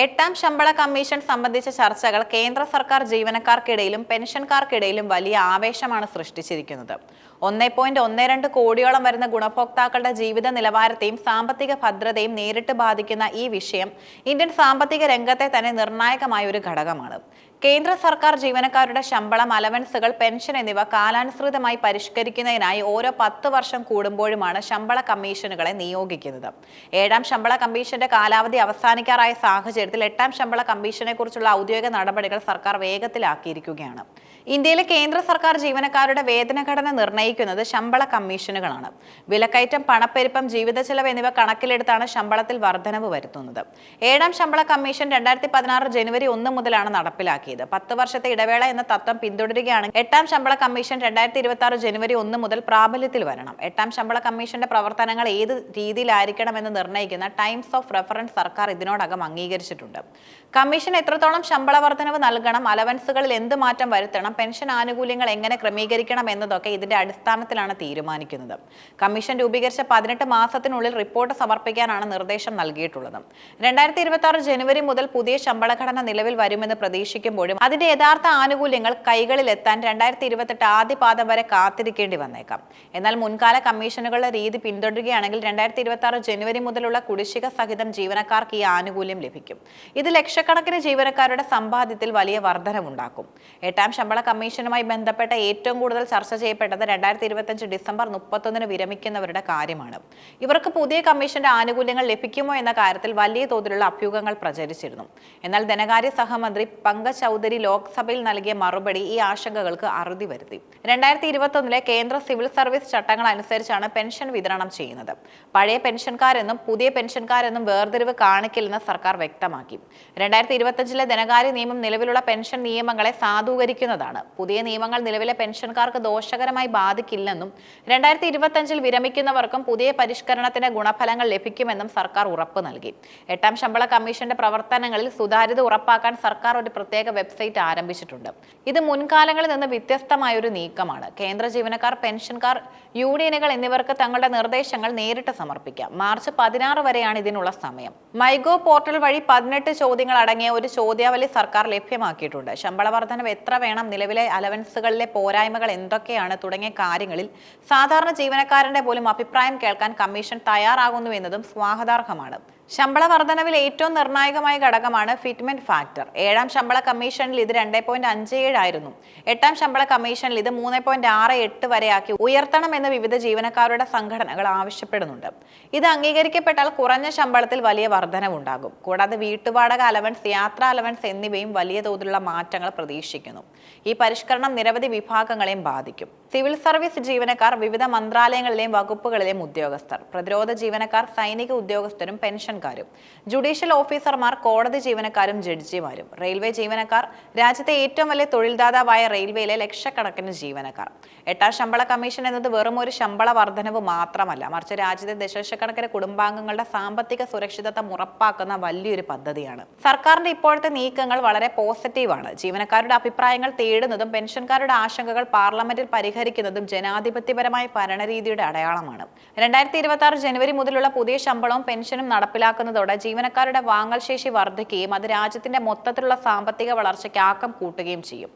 എട്ടാം ശമ്പള കമ്മീഷൻ സംബന്ധിച്ച ചർച്ചകൾ കേന്ദ്ര സർക്കാർ ജീവനക്കാർക്കിടയിലും പെൻഷൻകാർക്കിടയിലും വലിയ ആവേശമാണ് സൃഷ്ടിച്ചിരിക്കുന്നത്. 1.12 കോടിയോളം വരുന്ന ഗുണഭോക്താക്കളുടെ ജീവിത നിലവാരത്തെയും സാമ്പത്തിക ഭദ്രതയും നേരിട്ട് ബാധിക്കുന്ന ഈ വിഷയം ഇന്ത്യൻ സാമ്പത്തിക രംഗത്തെ തന്നെ നിർണായകമായ ഒരു ഘടകമാണ്. കേന്ദ്ര സർക്കാർ ജീവനക്കാരുടെ ശമ്പളം, അലവൻസുകൾ, പെൻഷൻ എന്നിവ കാലാനുസൃതമായി പരിഷ്കരിക്കുന്നതിനായി ഓരോ 10 വർഷം കൂടുമ്പോഴുമാണ് ശമ്പള കമ്മീഷനുകളെ നിയോഗിക്കുന്നത്. ഏഴാം ശമ്പള കമ്മീഷന്റെ കാലാവധി അവസാനിക്കാറായ സാഹചര്യത്തിൽ എട്ടാം ശമ്പള കമ്മീഷനെ കുറിച്ചുള്ള ഔദ്യോഗിക നടപടികൾ സർക്കാർ വേഗത്തിലാക്കിയിരിക്കുകയാണ്. ഇന്ത്യയിലെ കേന്ദ്ര സർക്കാർ ജീവനക്കാരുടെ വേതനഘടന നിർണ്ണയിക്കുന്നത് ശമ്പള കമ്മീഷനുകളാണ്. വിലക്കയറ്റം, പണപ്പെരുപ്പം, ജീവിത ചെലവ് എന്നിവ കണക്കിലെടുത്താണ് ശമ്പളത്തിൽ വർധനവ് വരുത്തുന്നത്. ഏഴാം ശമ്പള കമ്മീഷൻ 2016 ജനുവരി 1 മുതലാണ് നടപ്പിലാക്കിയത്. 10 വർഷത്തെ ഇടവേള എന്ന തത്വം പിന്തുടരുകയാണെങ്കിൽ എട്ടാം ശമ്പള കമ്മീഷൻ 2026 ജനുവരി 1 മുതൽ പ്രാബല്യത്തിൽ വരണം. എട്ടാം ശമ്പള കമ്മീഷന്റെ പ്രവർത്തനങ്ങൾ ഏത് രീതിയിലായിരിക്കണമെന്ന് നിർണ്ണയിക്കുന്ന ടൈംസ് ഓഫ് റെഫറൻസ് സർക്കാർ ഇതിനോടകം അംഗീകരിച്ചിട്ടുണ്ട്. കമ്മീഷൻ എത്രത്തോളം ശമ്പള വർധനവ് നൽകണം, അലവൻസുകളിൽ എന്ത് മാറ്റം വരുത്തണം, പെൻഷൻ ആനുകൂല്യങ്ങൾ എങ്ങനെ ക്രമീകരിക്കണം എന്നതൊക്കെ ഇതിന്റെ അടിസ്ഥാനത്തിലാണ് തീരുമാനിക്കുന്നത്. കമ്മീഷൻ രൂപീകരിച്ച 18 മാസത്തിനുള്ളിൽ റിപ്പോർട്ട് സമർപ്പിക്കാനാണ് നിർദ്ദേശം നൽകിയിട്ടുള്ളത്. 2026 ജനുവരി മുതൽ പുതിയ ശമ്പളഘടന നിലവിൽ വരുമെന്ന് പ്രതീക്ഷിക്കുമ്പോഴും അതിന്റെ യഥാർത്ഥ ആനുകൂല്യങ്ങൾ കൈകളിലെത്താൻ 2028 ആദ്യപാദം വരെ കാത്തിരിക്കേണ്ടി വന്നേക്കാം. എന്നാൽ മുൻകാല കമ്മീഷനുകളുടെ രീതി പിന്തുടരുകയാണെങ്കിൽ 2026 ജനുവരി മുതലുള്ള കുടിശ്ശിക സഹിതം ജീവനക്കാർക്ക് ഈ ആനുകൂല്യം ലഭിക്കും. ഇത് ലക്ഷക്കണക്കിന് ജീവനക്കാരുടെ സമ്പാദ്യത്തിൽ വലിയ വർധനവുണ്ടാക്കും. എട്ടാം ശമ്പള കമ്മീഷനുമായി ബന്ധപ്പെട്ട ഏറ്റവും കൂടുതൽ ചർച്ച ചെയ്യപ്പെട്ടത് 2025 ഡിസംബർ 31 വിരമിക്കുന്നവരുടെ കാര്യമാണ്. ഇവർക്ക് പുതിയ കമ്മീഷന്റെ ആനുകൂല്യങ്ങൾ ലഭിക്കുമോ എന്ന കാര്യത്തിൽ വലിയ തോതിലുള്ള അഭ്യൂഹങ്ങൾ പ്രചരിച്ചിരുന്നു. എന്നാൽ ധനകാര്യ സഹമന്ത്രി പങ്കജ് ചൗധരി ലോക്സഭയിൽ നൽകിയ മറുപടി ഈ ആശങ്കകൾക്ക് അറുതി വരുത്തി. 2021 കേന്ദ്ര സിവിൽ സർവീസ് ചട്ടങ്ങൾ അനുസരിച്ചാണ് പെൻഷൻ വിതരണം ചെയ്യുന്നത്. പഴയ പെൻഷൻകാരെന്നും പുതിയ പെൻഷൻകാരെന്നും വേർതിരിവ് കാണിക്കില്ലെന്ന് സർക്കാർ വ്യക്തമാക്കി. 2025 ധനകാര്യ നിയമം നിലവിലുള്ള പെൻഷൻ നിയമങ്ങളെ സാധൂകരിക്കുന്നതാണ്. പുതിയ നിയമങ്ങൾ നിലവിലെ പെൻഷൻകാർക്ക് ദോഷകരമായി ബാധിക്കില്ലെന്നും 2025 വിരമിക്കുന്നവർക്കും പുതിയ പരിഷ്കരണത്തിന്റെ ഗുണഫലങ്ങൾ ലഭിക്കുമെന്നും സർക്കാർ ഉറപ്പ് നൽകി. എട്ടാം ശമ്പള കമ്മീഷന്റെ പ്രവർത്തനങ്ങളിൽ സുതാര്യത ഉറപ്പാക്കാൻ സർക്കാർ ഒരു പ്രത്യേക വെബ്സൈറ്റ് ആരംഭിച്ചിട്ടുണ്ട്. ഇത് മുൻകാലങ്ങളിൽ നിന്ന് വ്യത്യസ്തമായ ഒരു നീക്കമാണ്. കേന്ദ്ര ജീവനക്കാർ, പെൻഷൻകാർ, യൂണിയനുകൾ എന്നിവർക്ക് തങ്ങളുടെ നിർദ്ദേശങ്ങൾ നേരിട്ട് സമർപ്പിക്കാം. മാർച്ച് 16 വരെയാണ് ഇതിനുള്ള സമയം. മൈഗോ പോർട്ടൽ വഴി 18 ചോദ്യങ്ങൾ അടങ്ങിയ ഒരു ചോദ്യാവലി സർക്കാർ ലഭ്യമാക്കിയിട്ടുണ്ട്. ശമ്പള വർധനവ് എത്ര വേണം, നിലവിലെ അലവൻസുകളിലെ പോരായ്മകൾ എന്തൊക്കെയാണ് തുടങ്ങിയ കാര്യങ്ങളിൽ സാധാരണ ജീവനക്കാരന്റെ പോലും അഭിപ്രായം കേൾക്കാൻ കമ്മീഷൻ തയ്യാറാകുന്നു എന്നതും സ്വാഗതാർഹമാണ്. ശമ്പള വർധനവിൽ ഏറ്റവും നിർണായകമായ ഘടകമാണ് ഫിറ്റ്മെന്റ് ഫാക്ടർ. ഏഴാം ശമ്പള കമ്മീഷനിൽ ഇത് 2.57 ആയിരുന്നു. എട്ടാം ശമ്പള കമ്മീഷനിൽ ഇത് 3.68 വരെയാക്കി ഉയർത്തണമെന്ന് വിവിധ ജീവനക്കാരുടെ സംഘടനകൾ ആവശ്യപ്പെടുന്നുണ്ട്. ഇത് അംഗീകരിക്കപ്പെട്ടാൽ കുറഞ്ഞ ശമ്പളത്തിൽ വലിയ വർധനവുണ്ടാകും. കൂടാതെ വീട്ടുവാടക അലവൻസ്, യാത്രാ അലവൻസ് എന്നിവയും വലിയ തോതിലുള്ള മാറ്റങ്ങൾ പ്രതീക്ഷിക്കുന്നു. ഈ പരിഷ്കരണം നിരവധി വിഭാഗങ്ങളെയും ബാധിക്കും. സിവിൽ സർവീസ് ജീവനക്കാർ, വിവിധ മന്ത്രാലയങ്ങളിലെയും വകുപ്പുകളിലെയും ഉദ്യോഗസ്ഥർ, പ്രതിരോധ ജീവനക്കാർ, സൈനിക ഉദ്യോഗസ്ഥരും പെൻഷൻകാരും, ജുഡീഷ്യൽ ഓഫീസർമാർ, കോടതി ജീവനക്കാരും ജഡ്ജിമാരും, റെയിൽവേ ജീവനക്കാർ, രാജ്യത്തെ ഏറ്റവും വലിയ തൊഴിൽദാതാവായ റെയിൽവേയിലെ ലക്ഷക്കണക്കിന് ജീവനക്കാർ. എട്ടാം ശമ്പള കമ്മീഷൻ എന്നത് വെറും ഒരു ശമ്പള വർധനവ് മാത്രമല്ല, മറിച്ച് രാജ്യത്തെ ദശലക്ഷക്കണക്കിന് കുടുംബാംഗങ്ങളുടെ സാമ്പത്തിക സുരക്ഷിതത്വം ഉറപ്പാക്കുന്ന വലിയൊരു പദ്ധതിയാണ്. സർക്കാരിന്റെ ഇപ്പോഴത്തെ നീക്കങ്ങൾ വളരെ പോസിറ്റീവാണ്. ജീവനക്കാരുടെ അഭിപ്രായങ്ങൾ തേടുന്നതും പെൻഷൻകാരുടെ ആശങ്കകൾ പാർലമെന്റിൽ പരിഹരിക്കുന്നതും ജനാധിപത്യപരമായ ഭരണരീതിയുടെ അടയാളമാണ്. 2026 ജനുവരി മുതലുള്ള പുതിയ ശമ്പളവും പെൻഷനും നടപ്പിലാക്കുന്നതോടെ ജീവനക്കാരുടെ വാങ്ങൽ ശേഷി വർദ്ധിക്കുകയും അത് രാജ്യത്തിന്റെ മൊത്തത്തിലുള്ള സാമ്പത്തിക വളർച്ചയ്ക്ക് ആക്കം കൂട്ടുകയും ചെയ്യും.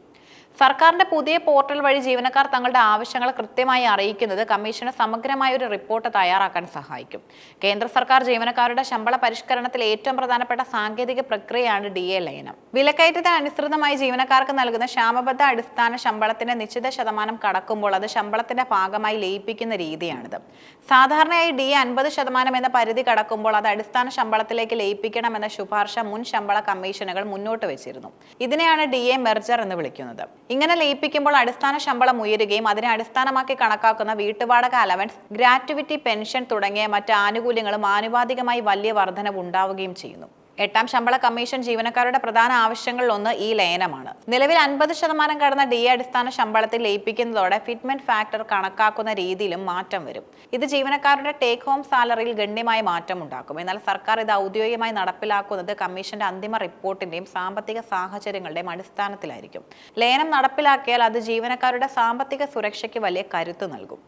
സർക്കാരിന്റെ പുതിയ പോർട്ടൽ വഴി ജീവനക്കാർ തങ്ങളുടെ ആവശ്യങ്ങൾ കൃത്യമായി അറിയിക്കുന്നത് കമ്മീഷന് സമഗ്രമായ ഒരു റിപ്പോർട്ട് തയ്യാറാക്കാൻ സഹായിക്കും. കേന്ദ്ര സർക്കാർ ജീവനക്കാരുടെ ശമ്പള പരിഷ്കരണത്തിൽ ഏറ്റവും പ്രധാനപ്പെട്ട സാങ്കേതിക പ്രക്രിയയാണ് DA ലയനം. വിലക്കയറ്റത്തിന് അനുസൃതമായി ജീവനക്കാർക്ക് നൽകുന്ന ക്ഷാമബദ്ധ അടിസ്ഥാന ശമ്പളത്തിന്റെ നിശ്ചിത ശതമാനം കടക്കുമ്പോൾ അത് ശമ്പളത്തിന്റെ ഭാഗമായി ലയിപ്പിക്കുന്ന രീതിയാണിത്. സാധാരണയായി DA 50% എന്ന പരിധി കടക്കുമ്പോൾ അത് അടിസ്ഥാന ശമ്പളത്തിലേക്ക് ലയിപ്പിക്കണമെന്ന ശുപാർശ മുൻ ശമ്പള കമ്മീഷനുകൾ മുന്നോട്ട് വെച്ചിരുന്നു. ഇതിനെയാണ് DA മെർജർ എന്ന് വിളിക്കുന്നത്. ഇങ്ങനെ ലയിപ്പിക്കുമ്പോൾ അടിസ്ഥാന ശമ്പളം ഉയരുകയും അതിനെ അടിസ്ഥാനമാക്കി കണക്കാക്കുന്ന വീട്ടുവാടക അലവൻസ്, ഗ്രാറ്റുവിറ്റി, പെൻഷൻ തുടങ്ങിയ മറ്റ് ആനുകൂല്യങ്ങളും ആനുപാതികമായി വലിയ വർധനവ് ഉണ്ടാവുകയും ചെയ്യുന്നു. എട്ടാം ശമ്പള കമ്മീഷൻ ജീവനക്കാരുടെ പ്രധാന ആവശ്യങ്ങളിലൊന്ന് ഈ ലയനമാണ്. നിലവിൽ 50% കടന്ന DA അടിസ്ഥാന ശമ്പളത്തിൽ ലയിപ്പിക്കുന്നതോടെ ഫിറ്റ്മെന്റ് ഫാക്ടർ കണക്കാക്കുന്ന രീതിയിലും മാറ്റം വരും. ഇത് ജീവനക്കാരുടെ ടേക്ക് ഹോം സാലറിയിൽ ഗണ്യമായ മാറ്റം ഉണ്ടാക്കും. എന്നാൽ സർക്കാർ ഇത് ഔദ്യോഗികമായി നടപ്പിലാക്കുന്നത് കമ്മീഷന്റെ അന്തിമ റിപ്പോർട്ടിന്റെയും സാമ്പത്തിക സാഹചര്യങ്ങളുടെയും അടിസ്ഥാനത്തിലായിരിക്കും. ലയനം നടപ്പിലാക്കിയാൽ അത് ജീവനക്കാരുടെ സാമ്പത്തിക സുരക്ഷയ്ക്ക് വലിയ കരുത്ത് നൽകും.